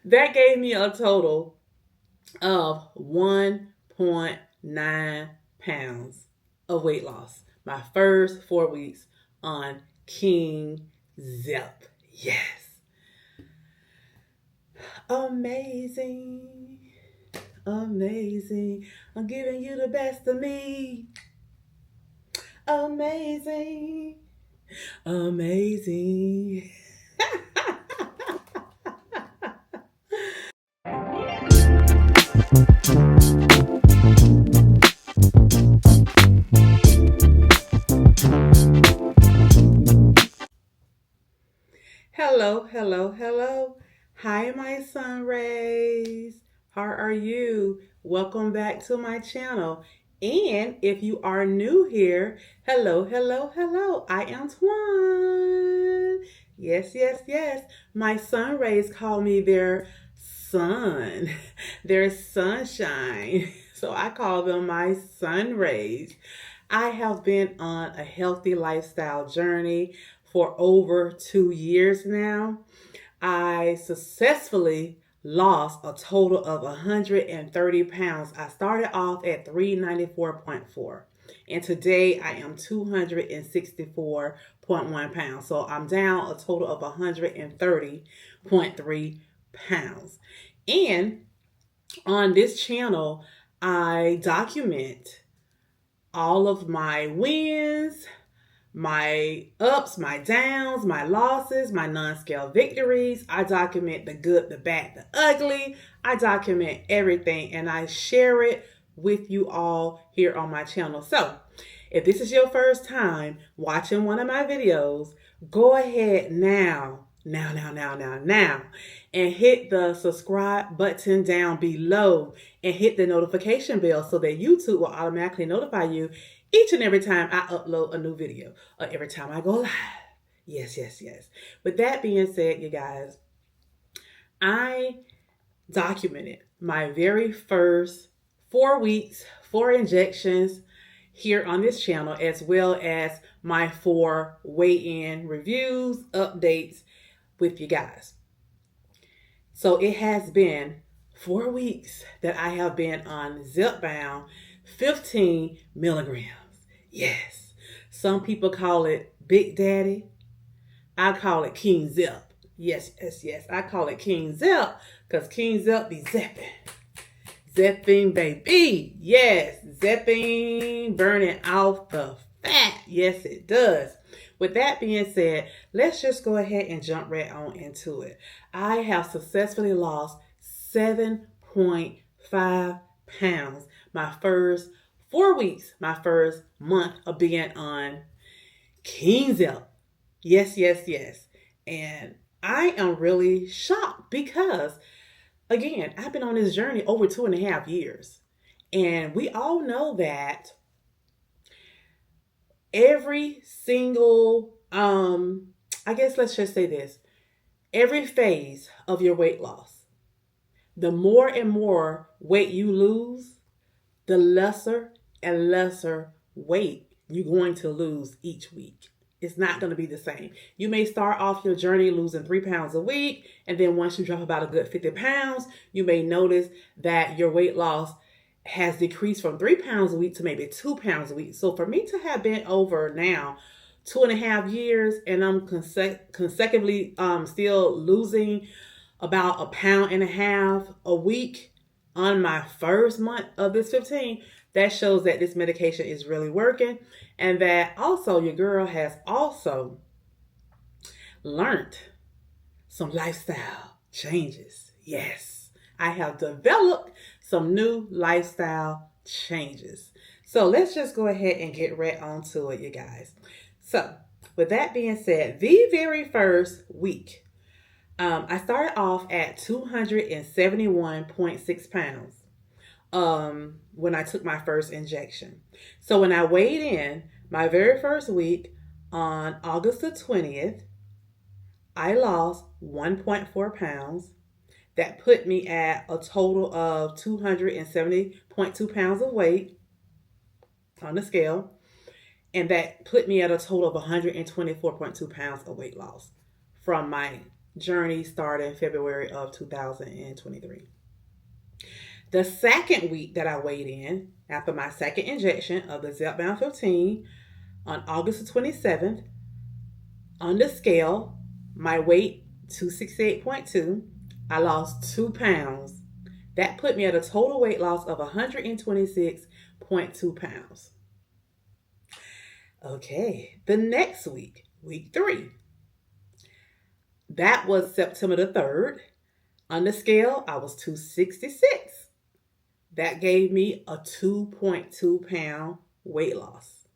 That gave me a total of 1.9 pounds of weight loss. My first 4 weeks on King Zep. Yes. Amazing. Amazing. I'm giving you the best of me. Amazing. Amazing. Hello, hello, hello. Hi, my sun rays. How are you? Welcome back to my channel. And if you are new here, hello, hello, hello. I am Twan. Yes, yes, yes. My sun rays call me their sun, their sunshine. So I call them my sun rays. I have been on a healthy lifestyle journey for over 2 years now. I successfully lost a total of 130 pounds. I started off at 394.4, and today I am 264.1 pounds. So I'm down a total of 130.3 pounds. And on this channel, I document all of my wins, my ups, my downs, my losses, my non-scale victories. I document the good, the bad, the ugly. I document everything and I share it with you all here on my channel. So if this is your first time watching one of my videos, go ahead now, and hit the subscribe button down below and hit the notification bell so that YouTube will automatically notify you each and every time I upload a new video or every time I go live. Yes, yes, yes. With that being said, you guys, I documented my very first 4 weeks, 4 injections here on this channel, as well as my 4 weigh-in reviews, updates with you guys. So it has been 4 weeks that I have been on Zepbound 15 milligrams. Yes. Some people call it Big Daddy. I call it King Zep. Yes, yes, yes. I call it King Zep because King Zep be zepping. Zepping, baby. Yes, zepping, burning off the fat. Yes, it does. With that being said, let's just go ahead and jump right on into it. I have successfully lost 7.5 pounds my first 4 weeks, my first month of being on King Zep. Yes, yes, yes. And I am really shocked because, again, I've been on this journey over 2.5 years. And we all know that every single, I guess let's just say this, every phase of your weight loss, the more and more weight you lose, the lesser and lesser weight you're going to lose each week. It's not going to be the same. You may start off your journey losing 3 pounds a week, and then once you drop about a good 50 pounds, you may notice that your weight loss has decreased from 3 pounds a week to maybe 2 pounds a week. So for me to have been over now 2.5 years and I'm consecutively still losing about 1.5 pounds a week on my first month of this 15, that shows that this medication is really working, and that also your girl has also learned some lifestyle changes. Yes, I have developed some new lifestyle changes. So let's just go ahead and get right on to it, you guys. So with that being said, the very first week, I started off at 271.6 pounds when I took my first injection. So when I weighed in my very first week on August the 20th, I lost 1.4 pounds. That put me at a total of 270.2 pounds of weight on the scale. And that put me at a total of 124.2 pounds of weight loss from my journey started in February of 2023. The second week that I weighed in, after my second injection of the Zepbound 15 on August the 27th, on the scale, my weight 268.2, I lost 2 pounds. That put me at a total weight loss of 126.2 pounds. Okay, the next week, week 3. That was September the 3rd. On the scale, I was 266. That gave me a 2.2 pound weight loss.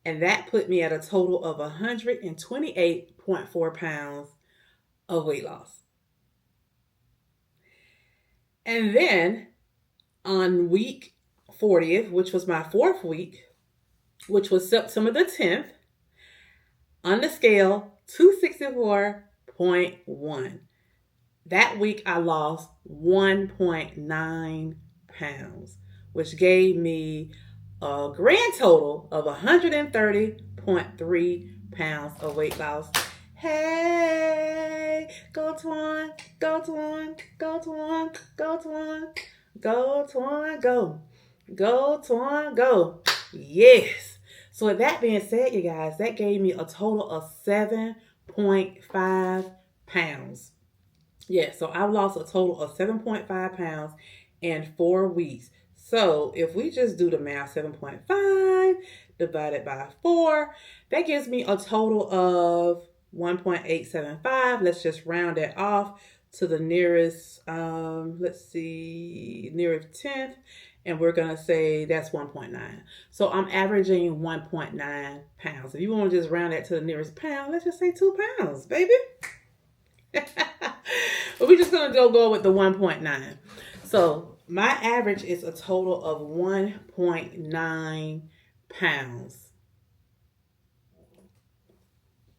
And that put me at a total of 128.4 pounds of weight loss. And then on week 40th, which was my 4th week, which was September the 10th, on the scale, 264.1. That week I lost 1.9 pounds, which gave me a grand total of 130.3 pounds of weight loss. Hey, go Twan, go Twan, go Twan, go Twan, go Twan, go. Go Twan, go. Yes. So with that being said, you guys, that gave me a total of 7.5 pounds. Yeah, so I lost a total of 7.5 pounds in 4 weeks. So if we just do the math, 7.5 divided by 4, that gives me a total of 1.875. Let's just round that off to the nearest, nearest 10th. And we're going to say that's 1.9. So I'm averaging 1.9 pounds. If you want to just round that to the nearest pound, let's just say 2 pounds, baby. But we're just going to go with the 1.9. So my average is a total of 1.9 pounds.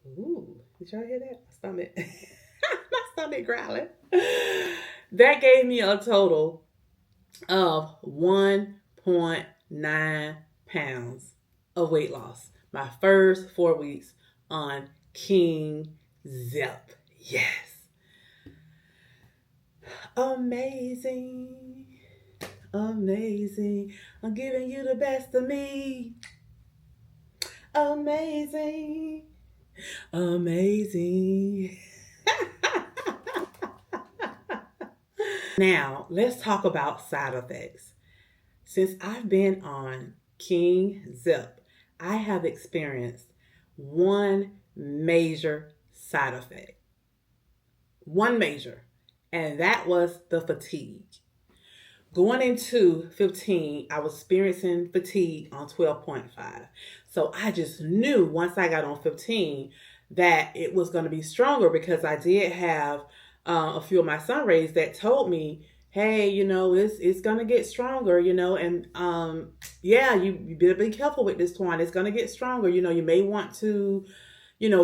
Ooh, did y'all hear that? My stomach growling. That gave me a total of 1.9 pounds of weight loss. My first 4 weeks on King Zep. Yes. Amazing. Amazing. I'm giving you the best of me. Amazing. Amazing. Now, let's talk about side effects. Since I've been on King Zep, I have experienced one major side effect. One major, and that was the fatigue. Going into 15, I was experiencing fatigue on 12.5. So I just knew once I got on 15 that it was going to be stronger, because I did have a few of my sun rays that told me, hey, it's going to get stronger, and yeah, you better be careful with this one. It's going to get stronger. You may want to,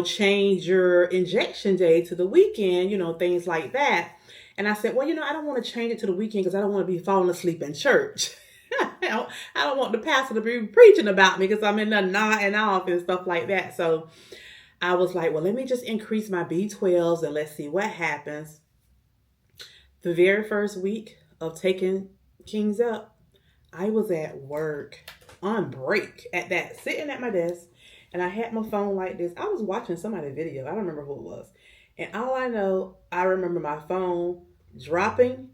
change your injection day to the weekend, things like that. And I said, well, I don't want to change it to the weekend because I don't want to be falling asleep in church. I don't want the pastor to be preaching about me because I'm in there nodding off and stuff like that. So I was like, well, let me just increase my B12s and let's see what happens. The very first week of taking Kings Up, I was at work on break sitting at my desk, and I had my phone like this. I was watching somebody's video. I don't remember who it was. And all I know, I remember my phone dropping,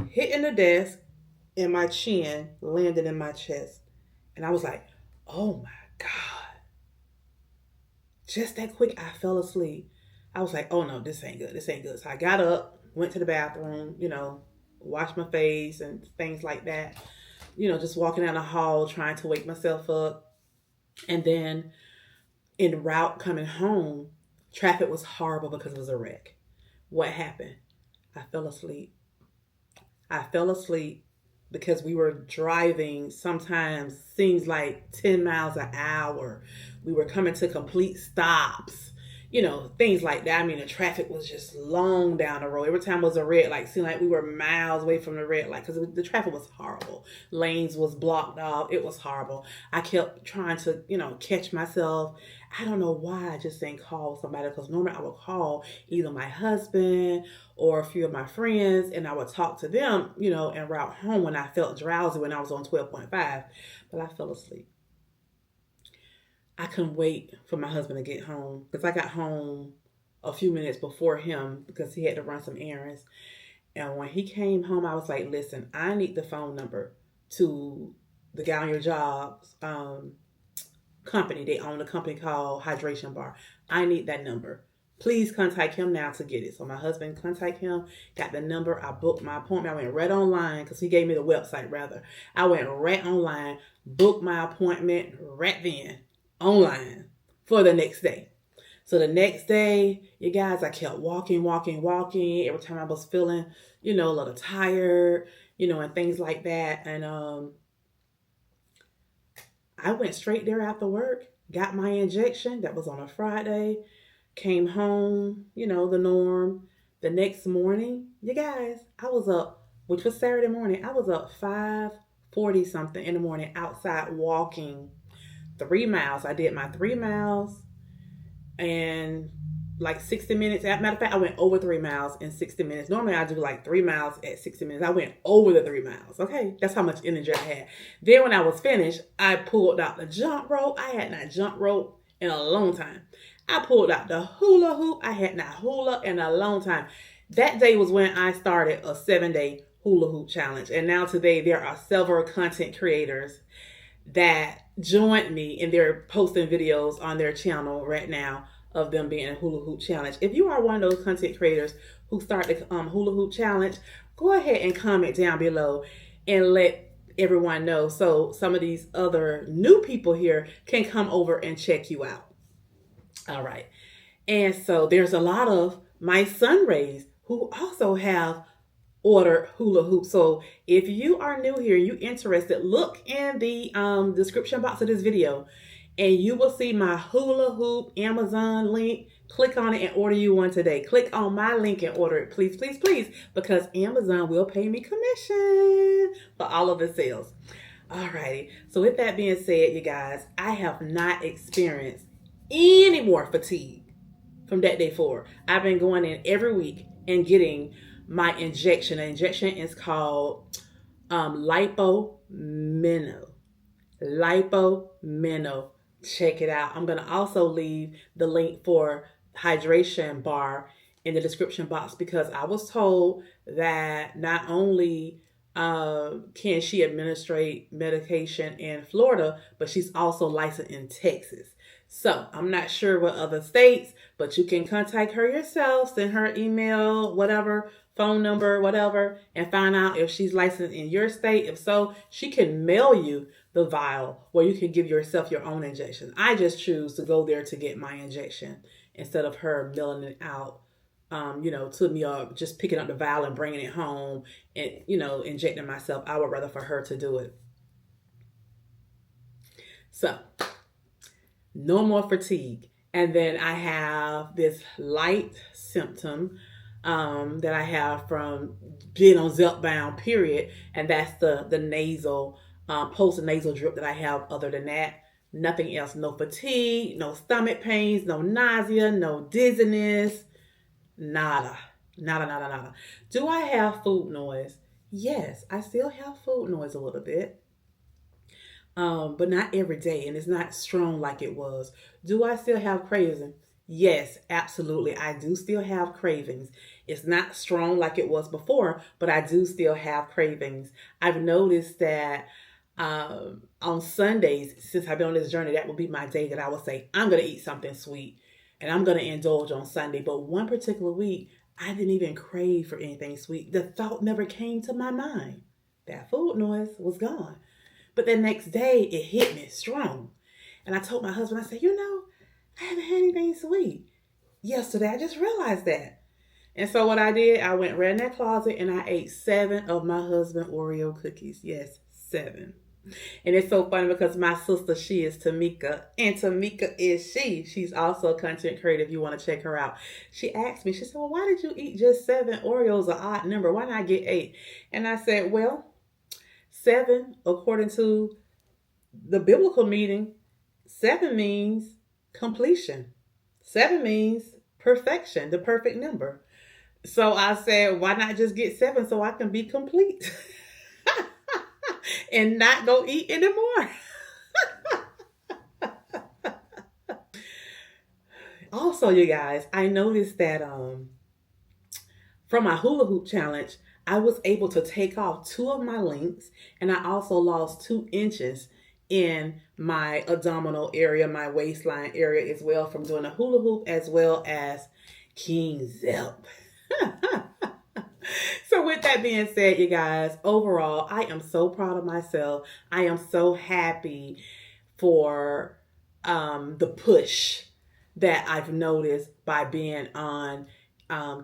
hitting the desk, and my chin landed in my chest. And I was like, oh my God. Just that quick, I fell asleep. I was like, oh no, this ain't good. This ain't good. So I got up, went to the bathroom, washed my face and things like that. Just walking down the hall, trying to wake myself up. And then en route coming home, traffic was horrible because it was a wreck. What happened? I fell asleep. I fell asleep because we were driving, sometimes seems like 10 miles an hour. We were coming to complete stops. things like that. I mean, the traffic was just long down the road. Every time it was a red light, seemed like we were miles away from the red light because the traffic was horrible. Lanes was blocked off. It was horrible. I kept trying to, catch myself. I don't know why I just didn't call somebody, because normally I would call either my husband or a few of my friends, and I would talk to them, en route home when I felt drowsy when I was on 12.5, but I fell asleep. I couldn't wait for my husband to get home because I got home a few minutes before him because he had to run some errands. And when he came home, I was like, listen, I need the phone number to the guy on your job's company. They own a company called Hydration Bar. I need that number. Please contact him now to get it. So my husband contacted him, got the number. I booked my appointment. I went right online because he gave me the website rather. I went right online, booked my appointment right then online for the next day. So the next day, you guys, I kept walking. Every time I was feeling, a little tired, and things like that. And I went straight there after work, got my injection. That was on a Friday. Came home, the norm. The next morning, you guys, I was up, which was Saturday morning. I was up 5:40 something in the morning outside walking 3 miles. I did my 3 miles and like 60 minutes. As a matter of fact, I went over 3 miles in 60 minutes. Normally I do like 3 miles at 60 minutes. I went over the 3 miles. Okay. That's how much energy I had. Then when I was finished, I pulled out the jump rope. I had not jump rope in a long time. I pulled out the hula hoop. I had not hula in a long time. That day was when I started a 7-day hula hoop challenge. And now today there are several content creators that joined me, and they're posting videos on their channel right now of them being in a hula hoop challenge. If you are one of those content creators who start the hula hoop challenge, go ahead and comment down below and let everyone know, so some of these other new people here can come over and check you out. All right. And so there's a lot of my sun rays who also have ordered hula hoop. So if you are new here, you interested, look in the description box of this video and you will see my hula hoop Amazon link. Click on it and order you one today. Click on my link and order it, please, please, please, because Amazon will pay me commission for all of the sales. Alrighty. So with that being said, you guys, I have not experienced any more fatigue from that day forward. I've been going in every week and getting my injection. The injection is called LIPO MINO. LIPO MINO. Check it out. I'm going to also leave the link for hydration bar in the description box, because I was told that not only can she administrate medication in Florida, but she's also licensed in Texas. So I'm not sure what other states, but you can contact her yourself, send her email, whatever, phone number, whatever, and find out if she's licensed in your state. If so, she can mail you the vial where you can give yourself your own injection. I just choose to go there to get my injection instead of her mailing it out, to me, or just picking up the vial and bringing it home and, injecting myself. I would rather for her to do it. So no more fatigue. And then I have this light symptom that I have from being on Zepbound, period. And that's the nasal, post-nasal drip that I have. Other than that, nothing else. No fatigue, no stomach pains, no nausea, no dizziness, nada. Nada. Do I have food noise? Yes, I still have food noise a little bit. But not every day, and it's not strong like it was. Do I still have cravings? Yes, absolutely. I do still have cravings. It's not strong like it was before, but I do still have cravings. I've noticed that on Sundays, since I've been on this journey, that will be my day that I will say, I'm going to eat something sweet and I'm going to indulge on Sunday. But one particular week, I didn't even crave for anything sweet. The thought never came to my mind. That food noise was gone. But the next day, it hit me strong. And I told my husband, I said, I haven't had anything sweet yesterday. I just realized that. And so what I did, I went right in that closet and I ate 7 of my husband's Oreo cookies. Yes, 7. And it's so funny because my sister, she is Tamika, and Tamika is she's also a content creator if you want to check her out. She asked me, she said, well, why did you eat just 7 Oreos, an odd number? Why not get 8? And I said, well, 7, according to the biblical meaning, 7 means completion. 7 means perfection, the perfect number. So I said, why not just get 7 so I can be complete and not go eat anymore? Also, you guys, I noticed that from my hula hoop challenge, I was able to take off 2 of my links, and I also lost 2 inches in my abdominal area, my waistline area as well, from doing a hula hoop as well as King Zep. So with that being said, you guys, overall, I am so proud of myself. I am so happy for the push that I've noticed by being on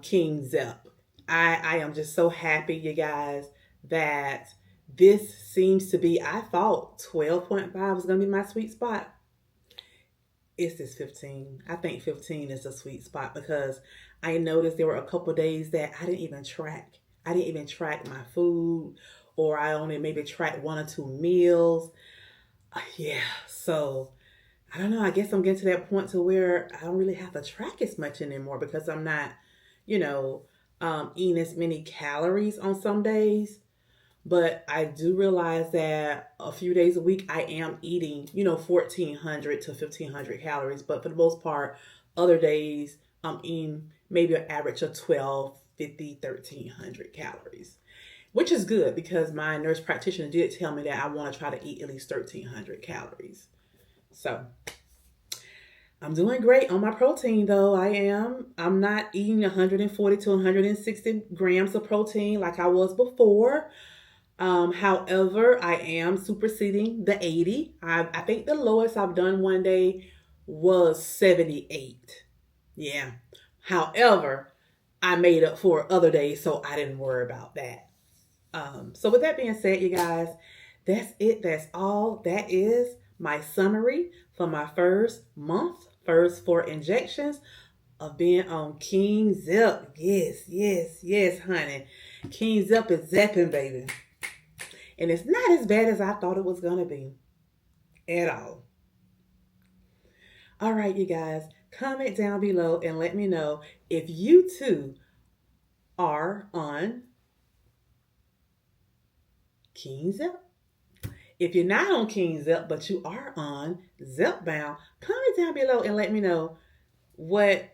King Zep. I am just so happy, you guys, that this seems to be, I thought 12.5 was going to be my sweet spot. It's this 15. I think 15 is a sweet spot because I noticed there were a couple days that I didn't even track. I didn't even track my food, or I only maybe tracked 1 or 2 meals. Yeah, so I don't know. I guess I'm getting to that point to where I don't really have to track as much anymore because I'm not, you know, eating as many calories on some days. But I do realize that a few days a week I am eating, 1,400 to 1,500 calories. But for the most part, other days I'm eating maybe an average of 1,250, 1,300 calories, which is good because my nurse practitioner did tell me that I want to try to eat at least 1,300 calories. So I'm doing great on my protein though. I am. I'm not eating 140 to 160 grams of protein like I was before. However, I am superseding the 80. I think the lowest I've done one day was 78. Yeah. However, I made up for other days, so I didn't worry about that. So with that being said, you guys, that's it. That's all. That is my summary for my first 4 injections of being on King Zep. Yes, yes, yes, honey. King Zep is zepping, baby. And it's not as bad as I thought it was going to be at all. All right, you guys, comment down below and let me know if you too are on King Zep. If you're not on King Zep, but you are on Zepbound, comment down below and let me know what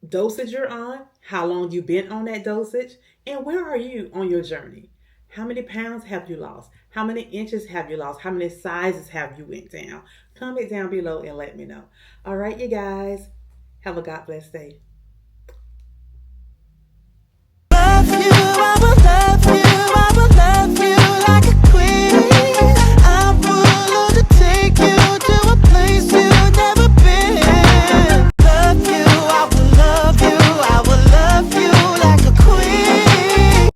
dosage you're on, how long you've been on that dosage, and where are you on your journey. How many pounds have you lost? How many inches have you lost? How many sizes have you went down? Comment down below and let me know. All right, you guys. Have a God bless day.